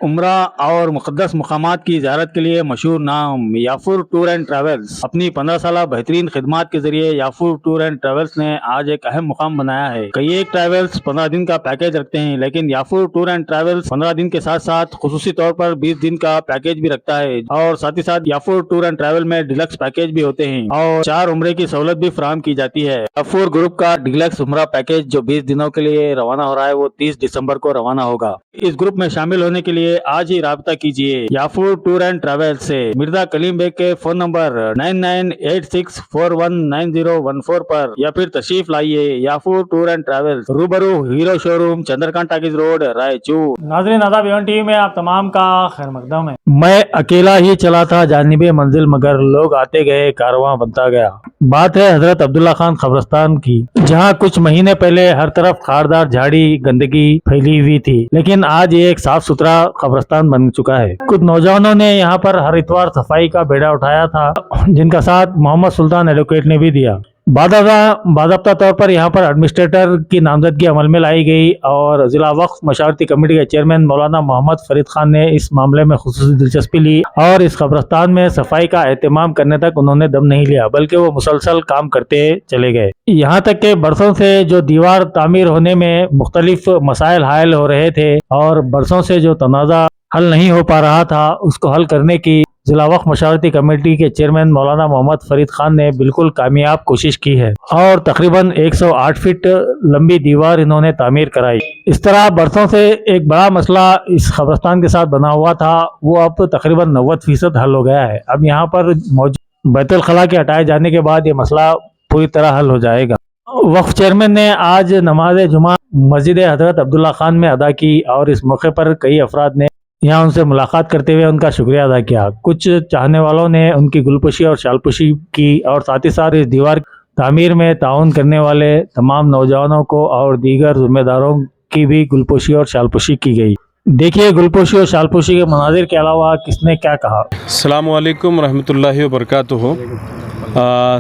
उम्रा और मुक़द्दस मकामात की ज़ियारत के लिए मशहूर नाम याफुर टूर एंड ट्रैवल्स अपनी 15 साल बेहतरीन खिदमात के जरिए याफुर टूर एंड ट्रैवल्स ने आज एक अहम मुकाम बनाया है। कई एक ट्रैवल्स 15 दिन का पैकेज रखते हैं, लेकिन याफुर टूर एंड ट्रैवल्स 15 दिन के साथ साथ खुसूसी तौर पर 20 दिन का पैकेज भी रखता है और साथ ही साथ याफुर टूर एंड ट्रैवल में डिलक्स पैकेज भी होते हैं और 4 उम्रे की सहूलत भी फराहम की जाती है। याफुर ग्रुप का डिलक्स उम्रा पैकेज जो 20 दिनों के लिए रवाना हो रहा है वो 30 दिसंबर को रवाना होगा। इस ग्रुप में शामिल होने के लिए आज ही राब्ता कीजिए याफुर टूर एंड ट्रैवल से। मिर्जा कलीम बेग के फोन नंबर 9986419014 पर या फिर तशरीफ लाइए याफुर टूर एंड ट्रैवल्स, रूबरू hero showroom, Chandrakant talkies road, Raichur. नाज़रीन आदाब, एवन टीवी में आप तमाम का खैर मकदम है। मैं अकेला ही चला था जानिबे मंजिल, मगर लोग आते गए कारवां बनता गया। बात है हजरत अब्दुल्ला खान कब्रिस्तान की, जहां कुछ महीने पहले हर तरफ खारदार झाड़ी गंदगी फैली हुई थी, लेकिन आज ये एक साफ सुथरा कब्रिस्तान बन चुका है। कुछ नौजवानों ने यहाँ पर हर इतवार सफाई का बेड़ा उठाया था, जिनका साथ मोहम्मद सुल्तान एडवोकेट ने भी दिया। बाज़ाब्ता तौर पर यहाँ पर एडमिनिस्ट्रेटर की नामजदगी अमल में लाई गई और जिला वक्फ मशावरती कमेटी के चेयरमैन मौलाना मोहम्मद फरीद खान ने इस मामले में खुसूसी दिलचस्पी ली और इस कब्रिस्तान में सफाई का एहतमाम करने तक उन्होंने दम नहीं लिया, बल्कि वो मुसलसल काम करते चले गए। यहाँ तक के बरसों से जो दीवार तामीर होने में मुख्तलिफ मसाइल हायल हो रहे थे और बरसों से जो तनाज़ा हल नहीं हो पा रहा था, उसको हल करने की जिला वक्फ मशावरती कमेटी के चेयरमैन मौलाना मोहम्मद फरीद खान ने बिल्कुल कामयाब कोशिश की है और तकरीबन 108 फीट लंबी दीवार इन्होंने तामीर कराई। इस तरह बरसों से एक बड़ा मसला इस कब्रिस्तान के साथ बना हुआ था, वो अब तकरीबन 90% हल हो गया है। अब यहाँ पर मौजूद बैतुल खला के हटाए जाने के बाद ये मसला पूरी तरह हल हो जाएगा। वक्फ चेयरमैन ने आज नमाज जुमा मस्जिद हजरत अब्दुल्ला खान में अदा की और इस मौके पर कई अफराद ने यहाँ उनसे मुलाकात करते हुए उनका शुक्रिया अदा किया। कुछ चाहने वालों ने उनकी गुलपुशी और शालपुशी की और साथ ही साथ इस दीवार तामीर में ताउन करने वाले तमाम नौजवानों को और दीगर जिम्मेदारों की भी गुलपुशी और शालपुशी की गई। देखिए गुलपुशी और शालपुशी के मनाजिर के अलावा किसने क्या कहा। अस्सलामु अलैकुम रहमतुल्लाहि व बरकातुहू।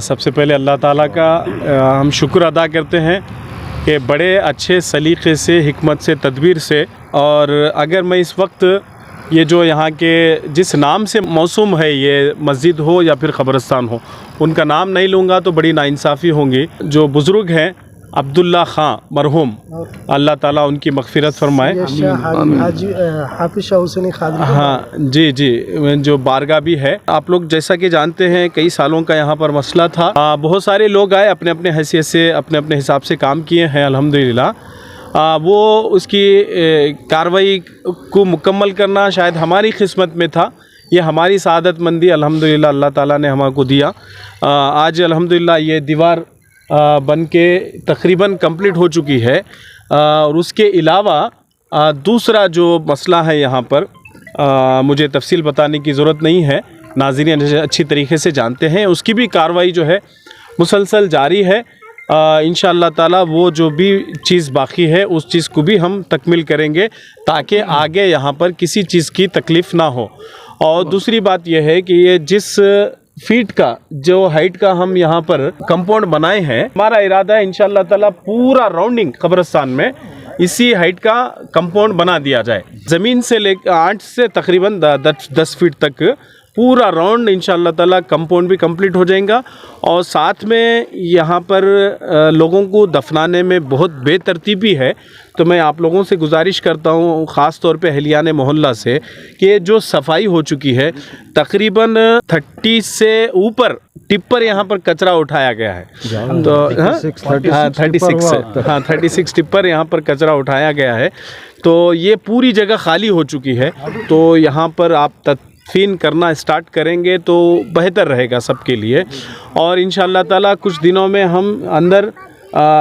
सबसे पहले अल्लाह ताला का हम शुक्र अदा करते हैं कि बड़े अच्छे सलीक़े से, हिकमत से, तदबीर से, और अगर मैं इस वक्त ये जो यहाँ के जिस नाम से मौसूम है, ये मस्जिद हो या फिर क़ब्रिस्तान हो, उनका नाम नहीं लूँगा तो बड़ी नाइंसाफ़ी होंगी। जो बुज़ुर्ग हैं अब्दुल्ला खां मरहूम, अल्लाह ताला उनकी मग़फ़िरत फरमाए। हाँ जी जी, जो बारगाह भी है। आप लोग जैसा कि जानते हैं कई सालों का यहाँ पर मसला था। बहुत सारे लोग आए, अपने अपने हैसियत से, अपने अपने हिसाब से काम किए हैं अल्हम्दुलिल्लाह। वो उसकी कार्रवाई को मुकम्मल करना शायद हमारी किस्मत में था। ये हमारी सआदतमंदी अल्हम्दुलिल्लाह अल्लाह ताला ने हमको दिया। आज अल्हम्दुलिल्लाह ये दीवार बन के तकरीबन कंप्लीट हो चुकी है। और उसके अलावा दूसरा जो मसला है यहाँ पर, मुझे तफसील बताने की ज़रूरत नहीं है, नाज़रीन अच्छी तरीके से जानते हैं। उसकी भी कार्रवाई जो है मुसलसल जारी है। इंशाअल्लाह ताला वो जो भी चीज़ बाकी है उस चीज़ को भी हम तकमील करेंगे ताकि आगे यहाँ पर किसी चीज़ की तकलीफ़ ना हो। और दूसरी बात यह है कि ये जिस फीट का जो हाइट का हम यहाँ पर कंपाउंड बनाए हैं, हमारा इरादा है इंशाअल्लाह ताला पूरा राउंडिंग कब्रिस्तान में इसी हाइट का कंपाउंड बना दिया जाए। ज़मीन से लेकर 8 से तकरीबन 10 फीट तक पूरा राउंड इंशाअल्लाह ताला कंपाउंड भी कंप्लीट हो जाएगा। और साथ में यहाँ पर लोगों को दफनाने में बहुत बेतरतीबी है, तो मैं आप लोगों से गुजारिश करता हूँ, ख़ास तौर पे अहलियान मोहल्ला से, कि जो सफाई हो चुकी है, तकरीबन 30 से ऊपर टिप्पर यहाँ पर कचरा उठाया गया है। तो 36 टिप्पर यहाँ पर कचरा उठाया गया है। तो ये पूरी जगह खाली हो चुकी है। तो यहाँ पर आप तदफीन करना स्टार्ट करेंगे तो बेहतर रहेगा सबके लिए। और इंशाअल्लाह ताला कुछ दिनों में हम अंदर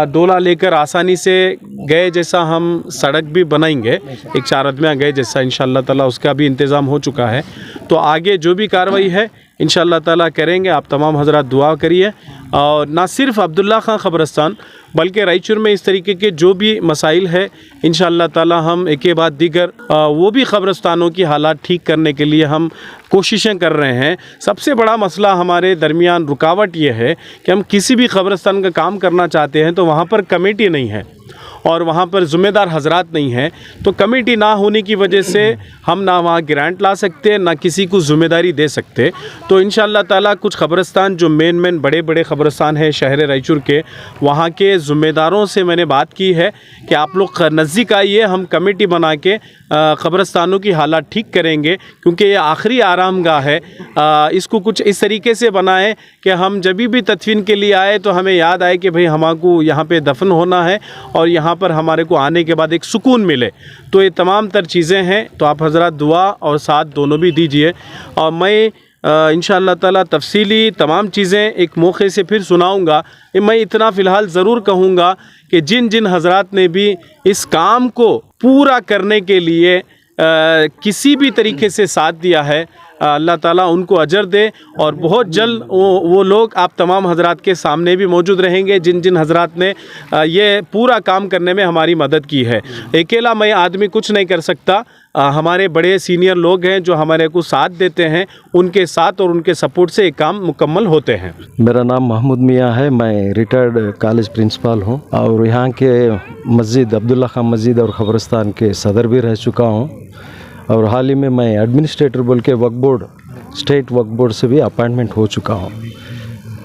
डोला लेकर आसानी से गए जैसा हम सड़क भी बनाएंगे, एक 4 आदमियाँ गए जैसा इंशाअल्लाह ताला उसका भी इंतज़ाम हो चुका है। तो आगे जो भी कार्रवाई है इंशाअल्लाह ताला करेंगे। आप तमाम हज़रात दुआ करिए। और ना सिर्फ अब्दुल्ला खां कब्रिस्तान बल्कि रायचूर में इस तरीके के जो भी मसाइल है इंशाअल्लाह ताला हम एक के बाद दीगर वो भी कब्रिस्तानों की हालात ठीक करने के लिए हम कोशिशें कर रहे हैं। सबसे बड़ा मसला हमारे दरमियान रुकावट ये है कि हम किसी भी कब्रिस्तान का काम करना चाहते हैं तो वहाँ पर कमेटी नहीं है। और वहाँ पर ज़िम्मेदार हजरात नहीं हैं, तो कमेटी ना होने की वजह से हम ना वहाँ ग्रांट ला सकते, ना किसी को ज़िम्मेदारी दे सकते। तो इंशाअल्लाह ताला कुछ क़ब्रिस्तान जो मेन बड़े बड़े क़ब्रिस्तान हैं शहर रायचूर के, वहाँ के ज़िम्मेदारों से मैंने बात की है कि आप लोग नज़दीक आइए, हम कमेटी बना के क़ब्रिस्तानों की हालत ठीक करेंगे, क्योंकि ये आखिरी आरामगाह है। इसको कुछ इस तरीके से बनाएं कि हम जब भी तदफीन के लिए आए तो हमें याद आए कि भाई हमको यहाँ पे दफन होना है और यहाँ पर हमारे को आने के बाद एक सुकून मिले। तो ये तमाम तर चीज़ें हैं, तो आप हज़रात दुआ और साथ दोनों भी दीजिए। और मैं इंशाअल्लाह ताला तफसीली तमाम चीज़ें एक मौके से फिर सुनाऊंगा। मैं इतना फ़िलहाल ज़रूर कहूँगा कि जिन जिन हज़रात ने भी इस काम को पूरा करने के लिए किसी भी तरीके से साथ दिया है, अल्लाह ताला उनको अजर दे। और बहुत जल्द वो लोग आप तमाम हज़रात के सामने भी मौजूद रहेंगे जिन जिन हज़रात ने ये पूरा काम करने में हमारी मदद की है। अकेला मैं आदमी कुछ नहीं कर सकता, हमारे बड़े सीनियर लोग हैं जो हमारे को साथ देते हैं, उनके साथ और उनके सपोर्ट से ये काम मुकम्मल होते हैं। मेरा नाम महमूद मियाँ है, मैं रिटायर्ड कॉलेज प्रिंसिपल हूँ और यहाँ के मस्जिद अब्दुल्ला खान मस्जिद और क़ब्रिस्तान के सदर भी रह चुका हूँ। और हाल ही में मैं एडमिनिस्ट्रेटर बोल के वक्फ बोर्ड, स्टेट वक्फ बोर्ड से भी अपॉइंटमेंट हो चुका हूँ।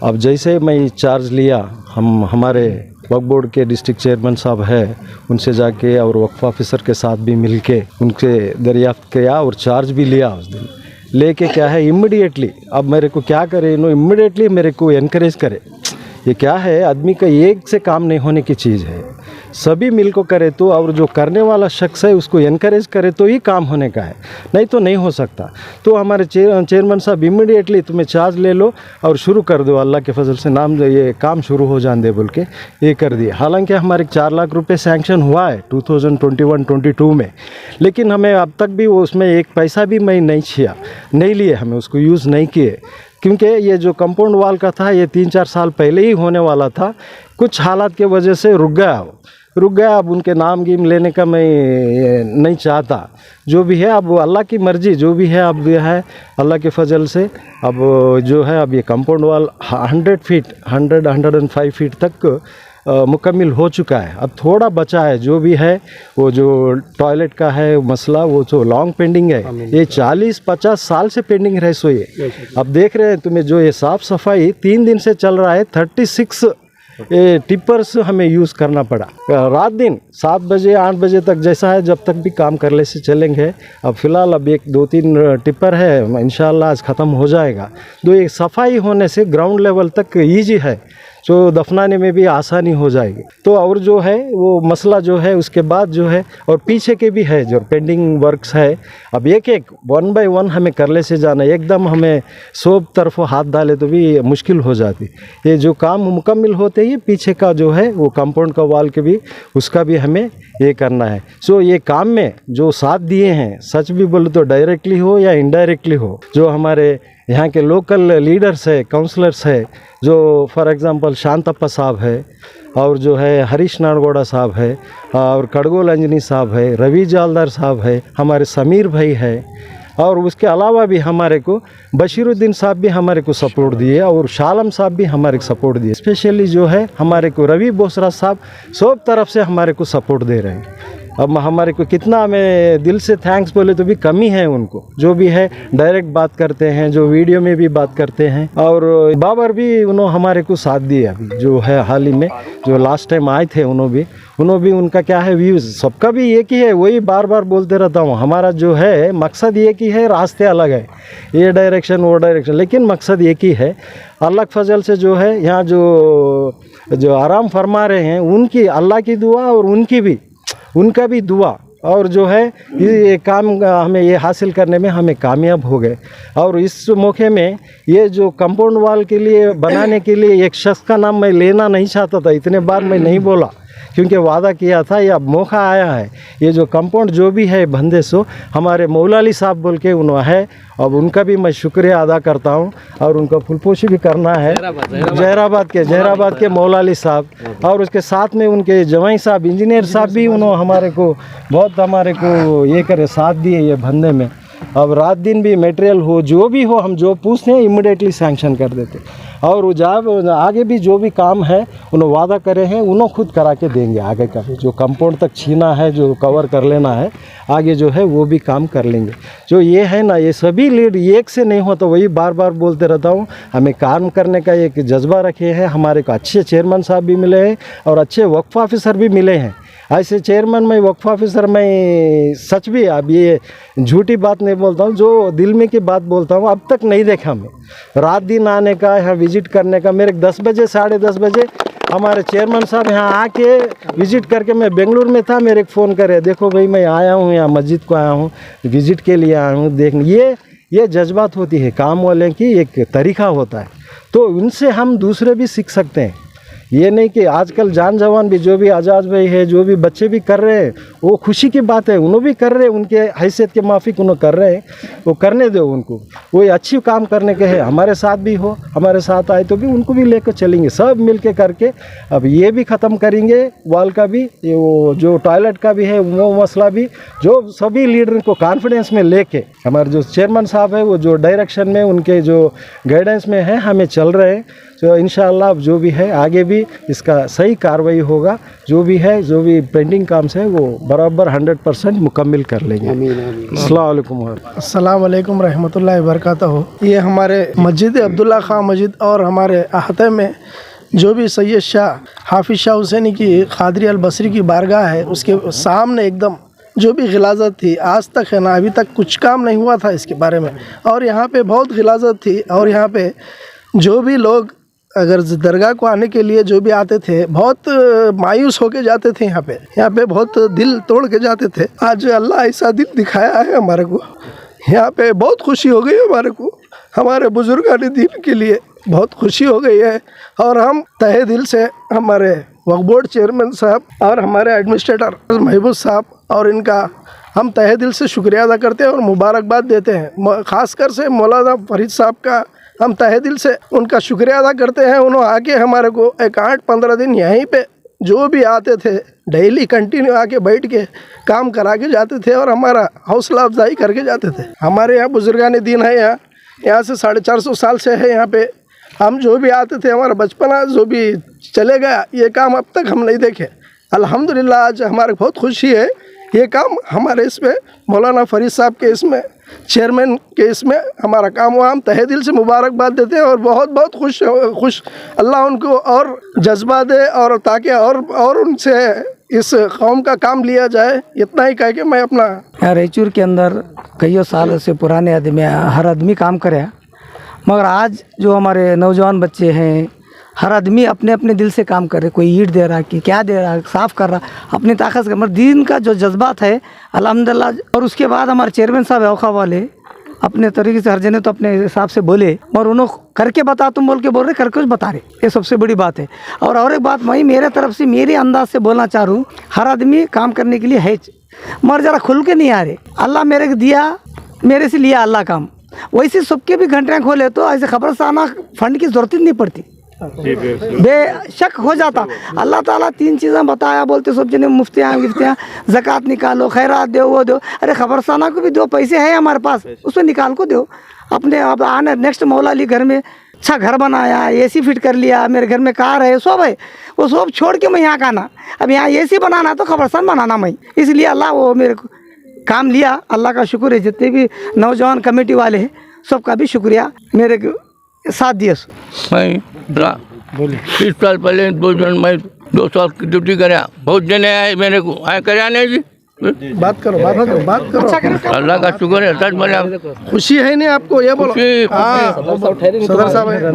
अब जैसे मैं चार्ज लिया, हमारे वक्फ बोर्ड के डिस्ट्रिक्ट चेयरमैन साहब है, उनसे जाके और वक्फ ऑफिसर के साथ भी मिल के उनसे दरियाफ्त किया और चार्ज भी लिया। उस दिन लेके क्या है इमीडिएटली, अब मेरे को क्या करे, इमीडिएटली मेरे को इनकरेज करे। ये क्या है, आदमी का एक से काम नहीं होने की चीज़ है, सभी मिल को करे तो, और जो करने वाला शख्स है उसको इनकरेज करे तो ही काम होने का है, नहीं तो नहीं हो सकता। तो हमारे चेयरमैन साहब इमीडिएटली तुम्हें चार्ज ले लो और शुरू कर दो, अल्लाह के फजल से नाम ये काम शुरू हो जान दे बोल के ये कर दिया। हालांकि हमारे 4 लाख रुपए सैंक्शन हुआ है 2021-22 में, लेकिन हमें अब तक भी उसमें एक पैसा भी मैं नहीं लिए, हमें उसको यूज़ नहीं किए, क्योंकि ये जो कंपाउंड वाल का था ये 3-4 साल पहले ही होने वाला था। कुछ हालात के वजह से रुक गया। अब उनके नाम गिम लेने का मैं नहीं चाहता। जो भी है अब अल्लाह की मर्ज़ी, जो भी है अब ये है अल्लाह के फजल से। अब जो है अब ये कंपाउंड वाल 105 फीट तक मुकम्मल हो चुका है। अब थोड़ा बचा है, जो भी है वो जो टॉयलेट का है मसला, वो जो लॉन्ग पेंडिंग है, ये 40-50 साल से पेंडिंग रह सोई है। अब देख रहे हैं तुम्हें, जो ये साफ़ सफाई 3 दिन से चल रहा है, 36 टिपर्स हमें यूज़ करना पड़ा, रात दिन 7 बजे 8 बजे तक, जैसा है जब तक भी काम कर ले से चलेंगे। अब फ़िलहाल अब 1-2-3 टिपर है, इंशाल्लाह आज ख़त्म हो जाएगा। तो एक सफाई होने से ग्राउंड लेवल तक ईजी है, जो दफनाने में भी आसानी हो जाएगी। तो और जो है वो मसला जो है उसके बाद जो है, और पीछे के भी है जो पेंडिंग वर्क्स है, अब एक 1 बाय 1 हमें करले से जाना, एकदम हमें सब तरफ हाथ डाले तो भी मुश्किल हो जाती। ये जो काम मुकम्मल होते ही पीछे का जो है वो कंपाउंड का वाल के भी, उसका भी हमें ये करना है। सो ये काम में जो साथ दिए हैं, सच भी बोले तो डायरेक्टली हो या इनडायरेक्टली हो, जो हमारे यहाँ के लोकल लीडर्स है, काउंसलर्स है, जो फॉर एग्ज़ाम्पल शांतप्पा साहब है, और जो है हरीश नारगोड़ा साहब है, और कड़गोल अंजनी साहब है, रवि जालदार साहब है, हमारे समीर भाई है, और उसके अलावा भी हमारे को बशीरुद्दीन साहब भी हमारे को सपोर्ट दिए, और शालम साहब भी हमारे को सपोर्ट दिए। स्पेशली जो है हमारे को रवि बोसरा साहब सब तरफ से हमारे को सपोर्ट दे रहे हैं। अब हमारे को कितना हमें दिल से थैंक्स बोले तो भी कमी है उनको, जो भी है डायरेक्ट बात करते हैं, जो वीडियो में भी बात करते हैं। और बाबर भी उन्होंने हमारे को साथ दिया, अभी जो है हाल ही में जो लास्ट टाइम आए थे, उन्होंने भी उनका क्या है व्यूज़ सबका भी एक ही है, वही बार बार बोलते रहता हूँ। हमारा जो है मकसद एक ही है, रास्ते अलग है, ये डायरेक्शन वो डायरेक्शन, लेकिन मकसद एक ही है। अल्लाह के फजल से जो है यहाँ जो आराम फरमा रहे हैं, उनकी अल्लाह की दुआ और उनका भी दुआ, और जो है ये काम हमें ये हासिल करने में हमें कामयाब हो गए। और इस मौके में ये जो कंपाउंड वाल के लिए बनाने के लिए एक शख्स का नाम मैं लेना नहीं चाहता था, इतने बार मैं नहीं बोला, क्योंकि वादा किया था, ये अब मौका आया है। ये जो कंपाउंड जो भी है बंदे सो हमारे मौलाली साहब बोल के उन्होंने है, अब उनका भी मैं शुक्रिया अदा करता हूं, और उनका फुलपोशी भी करना है जहराबाद के मौलाली साहब, और उसके साथ में उनके जवाई साहब इंजीनियर साहब भी उन्होंने हमारे को बहुत ये करे साथ दिए ये बंदे में। अब रात दिन भी मटेरियल हो जो भी हो, हम जो पूछते हैं इमिडिएटली सैंक्शन कर देते। और जब आगे भी जो भी काम है उन्होंने वादा करे हैं, उन्होंने खुद करा के देंगे। आगे का जो कंपाउंड तक छीना है, जो कवर कर लेना है, आगे जो है वो भी काम कर लेंगे। जो ये है ना, ये सभी लीड एक से नहीं होता, वही बार बार बोलते रहता हूँ। हमें काम करने का एक जज्बा रखे हैं, हमारे को अच्छे चेयरमैन साहब भी मिले हैं और अच्छे वक्फ ऑफिसर भी मिले हैं। ऐसे चेयरमैन में, वक्फ ऑफिसर में सच भी, अब ये झूठी बात नहीं बोलता हूँ, जो दिल में की बात बोलता हूँ, अब तक नहीं देखा मैं। रात दिन आने का, यहाँ विजिट करने का, मेरे 10 बजे 10:30 बजे हमारे चेयरमैन साहब यहाँ आके विजिट करके, मैं बेंगलुरु में था, मेरे को फ़ोन करे, देखो भाई मैं आया हूँ, यहाँ मस्जिद को आया हूँ, विजिट के लिए आया हूँ देखने। ये जज्बात होती है, काम वाले की एक तरीक़ा होता है, तो उनसे हम दूसरे भी सीख सकते हैं। ये नहीं कि आजकल जान जवान भी, जो भी आज़ाद भाई है, जो भी बच्चे भी कर रहे हैं, वो खुशी की बात है, उन्होंने भी कर रहे हैं, उनके हैसियत के माफिक उन्होंने कर रहे हैं, वो करने दो उनको। वो अच्छी काम करने के है, हमारे साथ भी हो, हमारे साथ आए तो भी उनको भी लेकर चलेंगे, सब मिल के करके। अब ये भी ख़त्म करेंगे, वाल का भी, ये वो जो टॉयलेट का भी है वो मसला भी, जो सभी लीडर को कॉन्फिडेंस में लेके, हमारे जो चेयरमैन साहब है वो जो डायरेक्शन में, उनके जो गाइडेंस में है, हमें चल रहे हैं। तो इंशाअल्लाह जो भी है आगे भी इसका सही कार्रवाई होगा, जो भी है, जो भी पेंडिंग काम से वो बराबर 100% मुकम्मल कर लेंगे। अस्सलाम वालेकुम रहमतुल्लाहि व बरकातहू। ये हमारे मस्जिद अब्दुल्ला खां मस्जिद और हमारे अहाते में जो भी सैयद शाह हाफिज़ शाह हुसैनी की क़ादरी अल बसरी की बारगाह है, उसके सामने एकदम जो भी गिलाज़त थी, आज तक है ना, अभी तक कुछ काम नहीं हुआ था इसके बारे में। और यहाँ पे बहुत गिलाज़त थी, और यहाँ पे जो भी लोग अगर दरगाह को आने के लिए जो भी आते थे, बहुत मायूस होके जाते थे। यहाँ पे बहुत दिल तोड़ के जाते थे। आज अल्लाह ऐसा दिल दिखाया है हमारे को, यहाँ पे बहुत खुशी हो गई हमारे को, हमारे बुजुर्गान दीन के लिए बहुत खुशी हो गई है। और हम तहे दिल से हमारे वक्फ बोर्ड चेयरमैन साहब और हमारे एडमिनिस्ट्रेटर महबूब साहब और इनका हम तहे दिल से शुक्रिया अदा करते हैं और मुबारकबाद देते हैं। ख़ासकर से मौलाना फरीद साहब का हम तहे दिल से उनका शुक्रिया अदा करते हैं। उन्होंने आके हमारे को एक 8-15 दिन यहीं पे जो भी आते थे डेली कंटिन्यू आके बैठ के काम करा के जाते थे और हमारा हौसला अफजाई करके जाते थे। हमारे यहाँ बुजुर्गान दीन है, यहाँ से 450 साल से है यहाँ पे। हम जो भी आते थे, हमारा बचपना जो भी चले गया, ये काम अब तक हम नहीं देखे। अल्हम्दुलिल्लाह आज हमारे बहुत खुशी है, ये काम हमारे इसमें मौलाना फरीद साहब के इसमें चेयरमैन के इसमें हमारा काम हुआ। हम तहे दिल से मुबारकबाद देते हैं और बहुत बहुत खुश अल्लाह उनको और जज्बा दे, और ताकि और उनसे इस कौम का काम लिया जाए। इतना ही कह के मैं अपना रायचूर के अंदर कई साल से पुराने आदमी, हर आदमी काम करे, मगर आज जो हमारे नौजवान बच्चे हैं, हर आदमी अपने अपने दिल से काम कर रहे। कोई ईंट दे रहा है, कि क्या दे रहा है, साफ़ कर रहा, अपनी ताकत से। मगर दीन का जो जज्बात है अल्हम्दुलिल्लाह। और उसके बाद हमारे चेयरमैन साहब औखा वाले अपने तरीके से, हर जने तो अपने हिसाब से बोले, और उन्होंने करके बता, तुम बोल के बोल रहे, करके कुछ बता रहे, ये सबसे बड़ी बात है। और एक बात मैं मेरे तरफ से, मेरे अंदाज से बोलना चाह रहा हूँ, हर आदमी काम करने के लिए है, मगर ज़रा खुल के नहीं आ रहे। अल्लाह मेरे को दिया, मेरे से लिया अल्लाह काम, वैसे सबके भी घंटियाँ खोले तो ऐसे खबरसाना फंड की ज़रूरत ही नहीं पड़ती, बेशक हो जाता। अल्लाह ताला 3 चीज़ें बताया, बोलते सब जने मुफ्तियाँ ज़कात निकालो, खैरात दो, वो दो। अरे खबरसाना को भी दो, पैसे है हमारे पास, उसमें निकाल को दो अपने। अब आने नेक्स्ट मौला अली घर में अच्छा घर बनाया, AC फिट कर लिया, मेरे घर में कार है, सब है, वो सब छोड़ के मैं यहाँ का आना। अब यहाँ AC बनाना तो खबरसान बनाना मैं, इसलिए अल्लाह वो मेरे को काम लिया। अल्लाह का शुक्र है, जितने भी नौजवान कमेटी वाले हैं सबका भी शुक्रिया, मेरे साथ दिए। मैं 30 साल पहले मैं 2 साल की ड्यूटी कराया, बहुत जने आए मेरे को, आए कराया नहीं जी। बात करो। अल्लाह का शुक्र है, सच बोले खुशी है नहीं आपको, ये बोलो। सदर साहब है,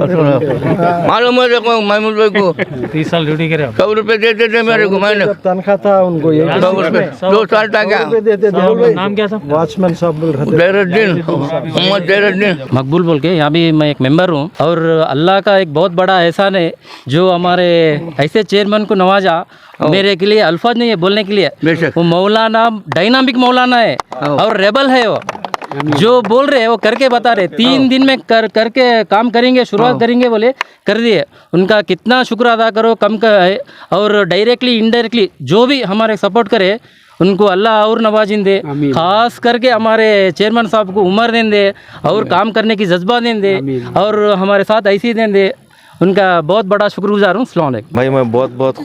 मालूम है देखो, महमूद भाई को 30 साल ड्यूटी करे। 100 रुपये देते थे मेरे को, मैंने तनख्वाह था उनको 100 रुपये 2 साल तक गया। देते थे। नाम क्या था? वॉचमैन साहब बोल रहे थे, जैरुद्दीन, मोहम्मद जैरुद्दीन मकबूल बोल के। यहाँ भी मैं एक मेंबर हूँ, और अल्लाह का एक बहुत बड़ा एहसान है जो हमारे ऐसे चेयरमैन को नवाजा। मेरे के लिए अल्फाज नहीं है बोलने के लिए। वो मौलाना डायनामिक मौलाना है और रेबल है, वो जो बोल रहे हैं वो करके बता रहे। 3 दिन में करके काम करेंगे, शुरुआत करेंगे बोले, कर दिए। उनका कितना शुक्र अदा करो, कम का है। और डायरेक्टली इनडायरेक्टली जो भी हमारे सपोर्ट करे उनको अल्लाह और नवाजिन दे, खास करके हमारे चेयरमैन साहब को उम्र दें दे और काम करने की जज्बा दें दे और हमारे साथ ऐसे ही दें दे। उनका बहुत बड़ा शुक्रगुजार हूँ। अस्सलाम वालेकुम। भाई मैं बहुत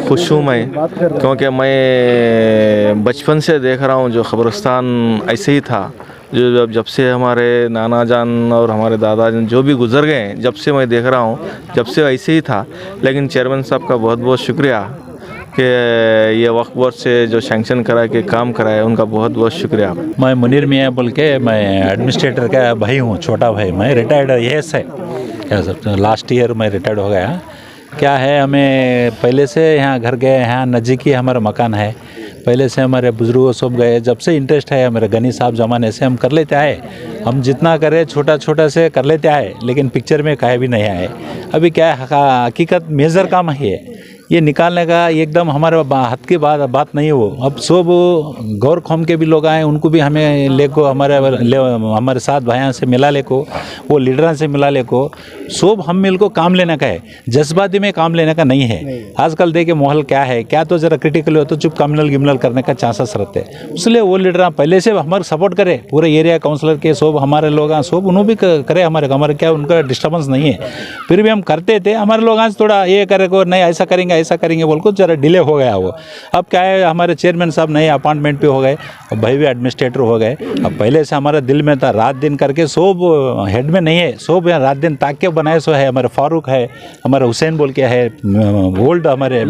खुश हूँ मैं, क्योंकि मैं बचपन से देख रहा हूँ जो क़ब्रिस्तान ऐसे ही था। जो जब से हमारे नाना जान और हमारे दादा जान जो भी गुज़र गए, जब से मैं देख रहा हूँ, जब से ऐसे ही था। लेकिन चेयरमैन साहब का बहुत बहुत शुक्रिया कि ये वक्फ बोर्ड से जो सैंक्शन करा के काम कराया, उनका बहुत बहुत शुक्रिया। मैं मुनीर मियाँ बोल के, मैं एडमिनिस्ट्रेटर का भाई हूँ, छोटा भाई। मैं रिटायर्ड एएस है, क्या सब लास्ट ईयर मैं रिटायर्ड हो गया। क्या है, हमें पहले से यहाँ घर गए, यहाँ नज़दीक ही हमारा मकान है। पहले से हमारे बुजुर्गों सब गए, जब से इंटरेस्ट है हमारे गनी साहब ज़माने से हम कर लेते आए। हम जितना करें छोटा छोटा से कर लेते आए, लेकिन पिक्चर में कहीं भी नहीं आए। अभी क्या है, हकीकत मेजर काम है ये निकालने का, एकदम हमारे हाथ की बात नहीं है वो। अब सब गौर कौम के भी लोग आए, उनको भी हमें लेको हमारे साथ भाइयों से मिला लेको, वो लीडरों से मिला लेको, सब हम मिल को काम लेने का है। जज्बाती में काम लेने का नहीं है। आजकल देखे माहौल क्या है, क्या तो ज़रा क्रिटिकल हो तो चुप कम्युनल गिमनल करने का चांसेस रहते हैं। इसलिए वो लीडर पहले से हमारे सपोर्ट करे, पूरे एरिया काउंसलर के सब हमारे लोग सब उन्होंने भी करे हमारे क्या उनका डिस्टर्बेंस नहीं है। फिर भी हम करते थे, हमारे लोग आज थोड़ा ये करे को नहीं ऐसा करेंगे बोल को जरा डिले हो गया वो। अब क्या है, हमारे चेयरमैन साहब नए अपॉइंटमेंट पे हो गए, भाई भी एडमिनिस्ट्रेटर हो गए। अब पहले से हमारे दिल में था, रात दिन करके सब हेड में नहीं है, सब रात दिन ताक के बनाए सो है। हमारे फारूक है, हमारे हुसैन बोल के है, ओल्ड हमारे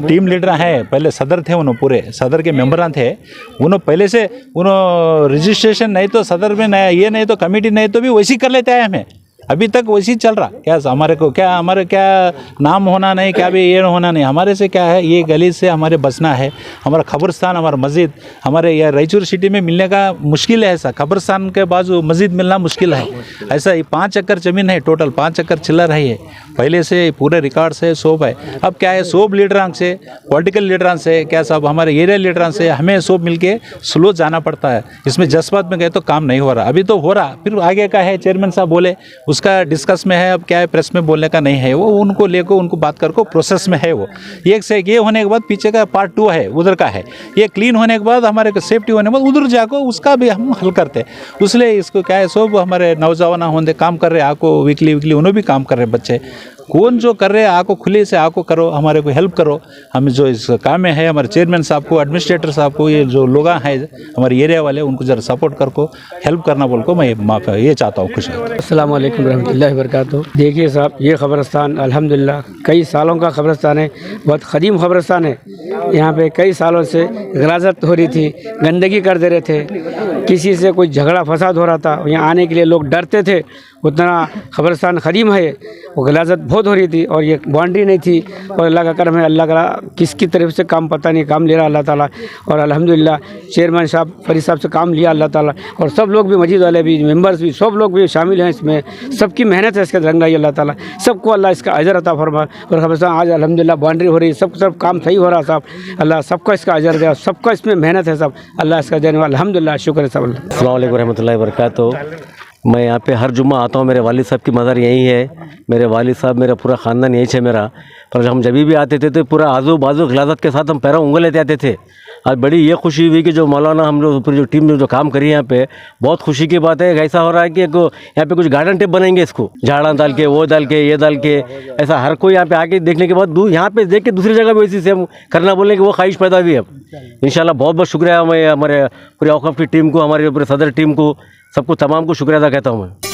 टीम लीडर हैं, पहले सदर थे, उन्होंने पूरे सदर के मेम्बर थे। उन्होंने पहले से उन्होंने रजिस्ट्रेशन नहीं तो सदर में नहीं, ये नहीं तो कमेटी नहीं तो भी वैसे कर लेते हैं हमें। अभी तक वैसे ही चल रहा। क्या हमारे क्या नाम होना नहीं, क्या भी ये होना नहीं। हमारे से क्या है, ये गली से हमारे बचना है। हमारा कब्रिस्तान, हमारा मस्जिद हमारे यह रायचूर सिटी में मिलने का मुश्किल है। ऐसा कब्रिस्तान के बाजू मस्जिद मिलना मुश्किल है। ऐसा ही 5 एकड़ ज़मीन है, टोटल 5 एकड़ चिल्लर है। ये पहले से पूरे रिकॉर्ड से सोब है। अब क्या है, सोब लीडरान से, पॉलिटिकल लीडरान से, क्या सब हमारे एरिया लीडरान से हमें सोब मिल के स्लो जाना पड़ता है। इसमें जज्बात में गए तो काम नहीं हो रहा। अभी तो हो रहा, फिर आगे का है चेयरमैन साहब बोले उसका डिस्कस में है। अब क्या है, प्रेस में बोलने का नहीं है, वो उनको लेको उनको बात करको प्रोसेस में है। वो एक से एक ये होने के बाद पीछे का पार्ट 2 है, उधर का है। ये क्लीन होने के बाद हमारे को सेफ्टी होने के बाद उधर जाको उसका भी हम हल करते। इसलिए इसको क्या है, सब हमारे नौजवान होंगे काम कर रहे, आको वीकली उन्होंने भी काम कर रहे। बच्चे कौन जो कर रहे हैं, आको खुले से आको करो, हमारे को हेल्प करो। हम जो इस काम में है, हमारे चेयरमैन साहब को, एडमिनिस्ट्रेटर साहब को, ये जो लोग हैं हमारे एरिया वाले, उनको ज़रा सपोर्ट करको, हेल्प करना बोल को मैं ये चाहता हूँ। खुश अस्सलाम वालेकुम रहमतुल्लाहि व बरकातहू। देखिए साहब, ये क़ब्रिस्तान अल्हम्दुलिल्लाह कई सालों का क़ब्रिस्तान है, बहुत क़दीम क़ब्रिस्तान है। यहाँ पे कई सालों से गलाजत हो रही थी, गंदगी कर दे रहे थे, किसी से कोई झगड़ा फसाद हो रहा था, यहाँ आने के लिए लोग डरते थे। उतना क़ब्रिस्तान क़दीम है, वो गलाजत बहुत हो रही थी और ये बाउंड्री नहीं थी। और अल्लाह का करम है, अल्लाह का किसकी तरफ से काम पता नहीं, काम ले रहा अल्लाह ताला। और अल्हम्दुलिल्लाह चेयरमैन साहब, फरीद साहब से काम लिया अल्लाह ताला। और सब लोग भी, मस्जिद वाले भी, मेंबर्स भी, सब लोग भी शामिल हैं इसमें। सबकी मेहनत है इसके रंग लाई अल्लाह ताला। सबको अल्लाह इसका अजर अता फरमा। और क़ब्रिस्तान आज अल्हम्दुलिल्लाह बाउंड्री हो रही है, सब काम सही हो रहा साहब। अल्लाह सबका इसका अजर दे, सबका इसमें मेहनत है सब। अल्लाह इसका देने वाला, अल्हम्दुलिल्लाह, शुक्र है सब। अस्सलाम वालेकुम रहमतुल्लाहि व बरकातहू। मैं यहाँ पे हर जुम्मा आता हूँ। मेरे वालिद साहब की मज़ार यहीं है। मेरे वालिद साहब, मेरा पूरा ख़ानदान यहीं है मेरा। पर हम जब भी आते थे तो पूरा आजू बाजू गिलाज़त के साथ हम पैरों उंगल लेते आते थे। आज बड़ी ये खुशी हुई कि जो मौलाना हम लोग पूरी जो टीम ने जो काम करी है यहाँ पे, बहुत खुशी की बात है। ऐसा हो रहा है कि यहाँ पे कुछ गार्डन टिप बनेंगे, इसको झाड़ा डाल के, वो डाल के, ये डाल के, ऐसा हर कोई यहाँ पे आके देखने के बाद यहाँ पे देख के दूसरी जगह भी वैसी से हम करना बोलने की वो ख्वाहिश पैदा हुई है। इंशाल्लाह बहुत बहुत शुक्रिया मैं हमारे पूरे औक़ाफ़ की टीम को, हमारे पूरे सदर टीम को, सबको तमाम को शुक्रिया अदा कहता हूँ मैं।